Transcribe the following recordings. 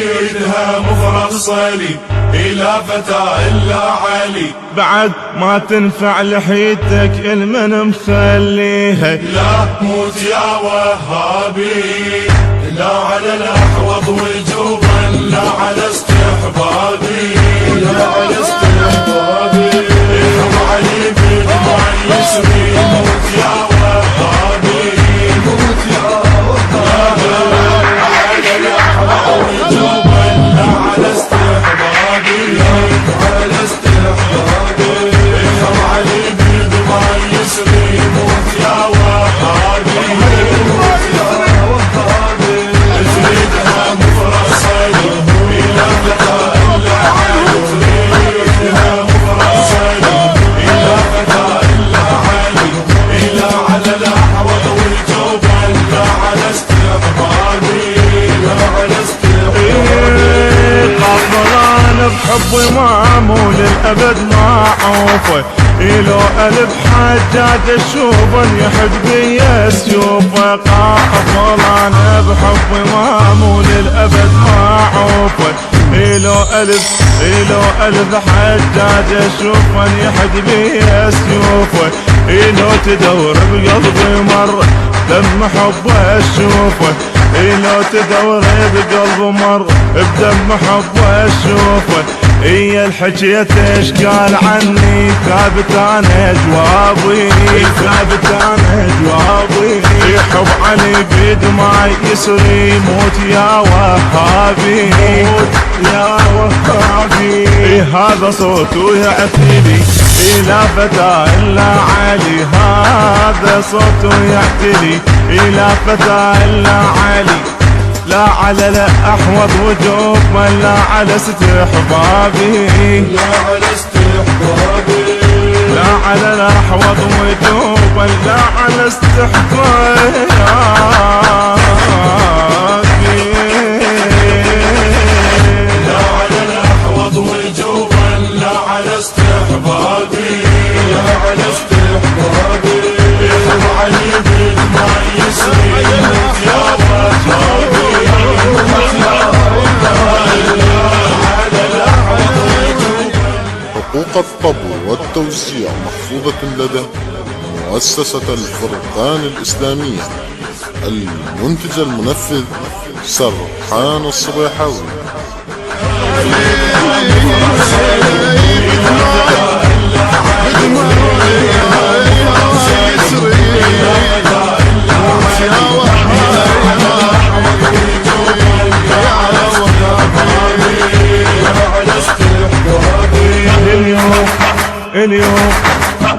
بيدها مفرق صليب إلى فتى إلا علي. بعد ما تنفع لحيتك المن مخليها. لا موت يا وهابي، لا على الأحوض وجوبا، لا على استحبابي، لا على استحبابي. ارحم علي بدمع يسري، موت يا وهابي، موت يا وهابي. لا على الأحوض وجوبا، لا على استحبابي، لا على استحبابي. ارحم علي بدمع يسري، موت يا وهابي، موت يا وهابي. تريدها مفرق صليب إلى فتى إلا علي، تريدها مفرق صليب إلى فتى إلا علي. إلا على الأحوض والجوبا، لا على استحبابي، لا على استحبابي. قبلان بحبي ما للأبد ما عوفه. لو ألف حجاج اشوفه يحد بيا سيوفه. قبلان بحبي ما للأبد ما عوفه. لو ألف حجاج اشوفه يحد بيا سيوفه. لو تدور بقلبي مرة دم حبه اشوفه. لو تدور بقلب مر بدم حبه اشوفه. هي الحكيت ايش قال عني، ثابت انا جوابي، ثابت انا جوابي. حب علي بدمع يسري، موت يا وهابي، موت يا وهابي. هذا صوته يعتلي إلى فتى إلا علي، هذا صوته يعتلي إلى فتى إلا علي. لا على الأحوض وجوب ولا على استحبابي، لا على استحبابي. لا على الأحوض وجوب ولا على استحبابي. لا على الأحوض وجوبا، لا على استحبابي، لا على استحبابي. ارحم علي بدمع يسري، موت يا وهابي، موت يا وهابي. على الأحوض وجوبا. حقوق الطبع والتوزيع محفوظة لدى مؤسسة الفرقان الإسلامية. المنتج المنفذ سرحان الصبيحاوي.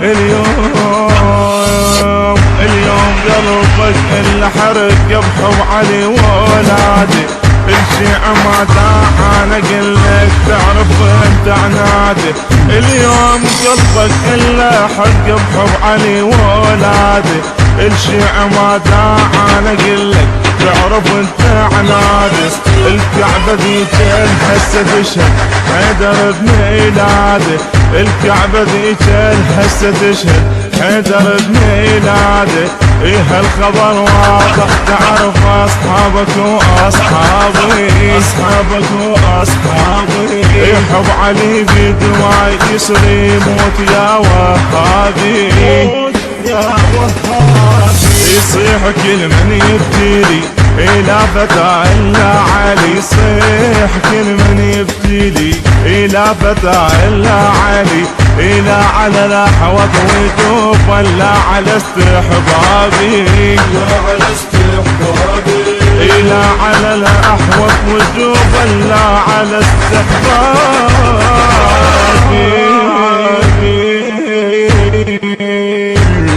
اليوم قلبك اللي حرق بحب علي وولادي. الشيعة ما انا قلك تعرف انت عنادي. اليوم قلبك اللي حرق بحب علي وولادي. الشيعة ما انا قلك تعرف انت عنادي. الكعبة ذيك هسه تشهد حيدر بميلاده. الكعبة ذيك هسه تشهد حيدر بميلاده. هالخبر واضح تعرف اصحابك واصحابي، اصحابك واصحابي. حب علي بدماء يسري، موت يا وهابي، موت يا وهابي. يصيح كل من يبتلي إلى فتى إلا علي، يصيح كل من يبتلي إلى فتى إلا علي. إلى على الأحوض وجوب ولا على استحبابي، لا على استحبابي. إلى على الأحوض وجوب ولا على استحبابي.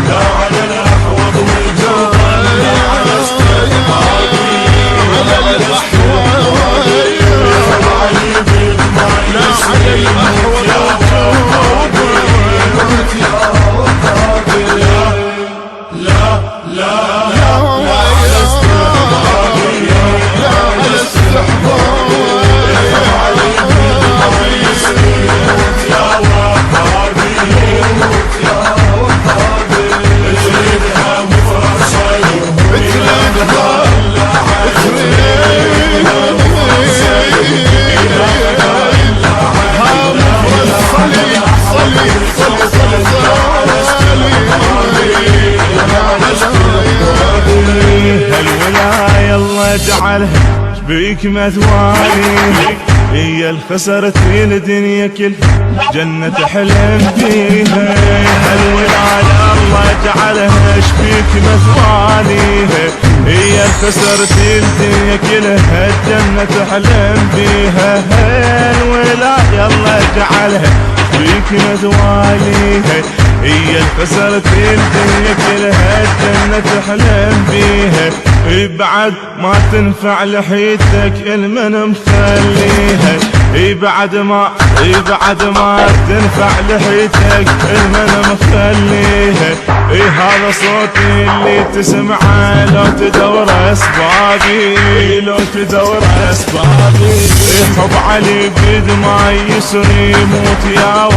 لا على الأحوض وجوب ولا على استحبابي، على الاحوض. ارحم علي بدمع يسري، موت يا وهابي، موت يا وهابي. لا لا لا على استحبابي، لا على استحبابي. ارحم علي بدمع يسري، موت يا بيك مثوالي، هي الخسرت الدنيا كل جنة حلم فيها، الولاية الله جعلها شبيك مثوالي، هي خسرت الدنيا كلها الجنة حلم بيها، الولاية الله جعلها بيك مثوالي، هي خسرت الدنيا كلها الجنة حلم بيها، بعد ما تنفع لحيتك المن مخليها، بعد ما تنفع لحيتك المن مخليها، هذا صوتي اللي تسمعه لو تدور اسبابي، لو تدور اسبابي، حب علي بد ما يسري يموت يا